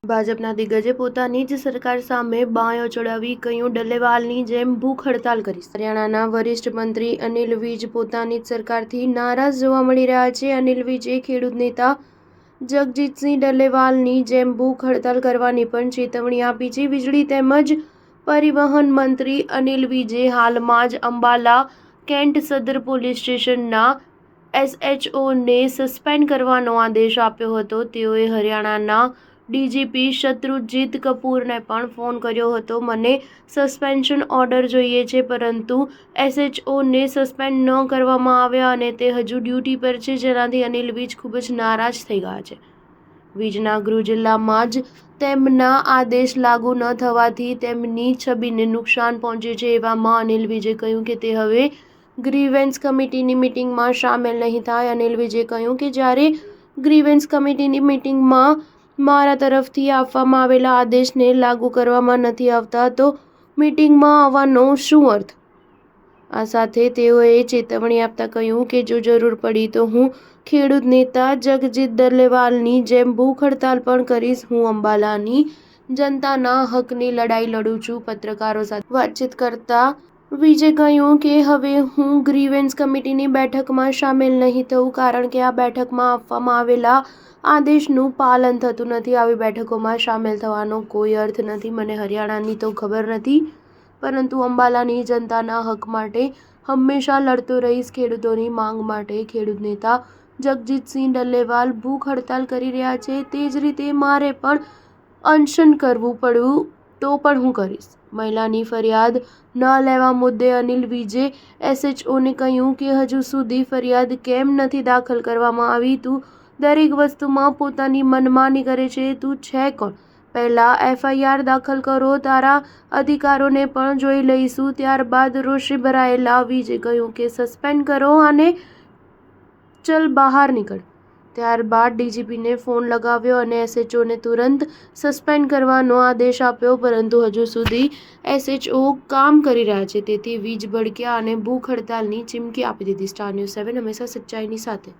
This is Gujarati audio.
ભાજપના દિગ્ગજે પોતાની જ સરકાર સામે બાંયો ચડાવી કહ્યું, ડલ્લેવાલની જેમ ભૂખ હડતાલ કરીશ। હરિયાણાના વરિષ્ઠ મંત્રી અનિલ વિજ પોતાની જ સરકારથી નારાજ જોવા મળી રહ્યા છે। અનિલ વિજે ખેડૂત નેતા જગજીતસિંહ ડલ્લેવાલની જેમ ભૂખ હડતાલ કરવાની પણ ચેતવણી આપી છે। વીજળી તેમજ પરિવહન મંત્રી અનિલ વિજે હાલમાં જ અંબાલા કેન્ટ સદર પોલીસ સ્ટેશનના SHOને સસ્પેન્ડ કરવાનો આદેશ આપ્યો હતો। તેઓએ હરિયાણાના ડીજીપી શત્રુજીત કપૂરને પણ ફોન કર્યો હતો। મને સસ્પેન્શન ઓર્ડર જોઈએ છે, પરંતુ SHOને સસ્પેન્ડ ન કરવામાં આવ્યા અને તે હજુ ડ્યુટી પર છે, જેનાથી અનિલ વિજ ખૂબ જ નારાજ થઈ ગયા છે। વિજના ગૃહ જિલ્લામાં જ તેમના આદેશ લાગુ ન થવાથી તેમની છબીને નુકસાન પહોંચ્યું છે। એવામાં અનિલ વિજે કહ્યું કે તે હવે ગ્રીવેન્સ કમિટીની મીટિંગમાં સામેલ નહીં થાય। અનિલ વિજે કહ્યું કે જ્યારે ગ્રીવેન્સ કમિટીની મીટિંગમાં મારા તરફથી આપવામાં આવેલા આદેશને લાગુ કરવામાં નથી આવતા તો મીટિંગમાં આવવાનો શું અર્થ। આ સાથે તેઓએ ચેતવણી આપતા કહ્યું કે જો જરૂર પડી તો હું ખેડૂત નેતા જગજીત ડલ્લેવાલની જેમ ભૂખ હડતાલ પણ કરીશ। હું અંબાલાની જનતાના હકની લડાઈ લડું છું। પત્રકારો સાથે વાતચીત કરતા વિજે કહ્યું કે હવે હું ગ્રીવેન્સ કમિટીની બેઠકમાં સામેલ નહીં થઉં, કારણ કે આ બેઠકમાં આપવામાં આવેલા આદેશનું પાલન થતું નથી। આવી બેઠકોમાં સામેલ થવાનો કોઈ અર્થ નથી। મને હરિયાણાની તો ખબર નથી, પરંતુ અંબાલાની જનતાના હક માટે હંમેશા લડતો રહીશ। ખેડૂતોની માંગ માટે ખેડૂત નેતા જગજીતસિંહ ડલ્લેવાલ ભૂખ હડતાલ કરી રહ્યા છે, તે જ રીતે મારે પણ અનશન કરવું પડ્યું તો પણ હું કરીશ। મહિલાની ફરિયાદ ન લેવા મુદ્દે અનિલ વિજે SHOને કહ્યું કે હજુ સુધી ફરિયાદ કેમ નથી દાખલ કરવામાં આવી। તું દરેક વસ્તુમાં પોતાની મનમાની કરે છે, તું છે કોણ? પહેલા FIR દાખલ કરો, તારા અધિકારોને પણ જોઈ લઈશું। ત્યારબાદ રોષે ભરાયેલા વિજે કહ્યું કે સસ્પેન્ડ કરો અને ચલ બહાર નીકળ। ત્યારબાદ ડીજીપીને ફોન લગાવ્યો અને SHOને તુરંત સસ્પેન્ડ કરવાનો આદેશ આપ્યો, પરંતુ હજુ સુધી SHO કામ કરી રહ્યા છે। તેથી વિજ ભડક્યા અને ભૂખ હડતાલની ચીમકી આપી દીધી। સ્ટાર ન્યૂઝ 7 હંમેશા સચ્ચાઈની સાથે।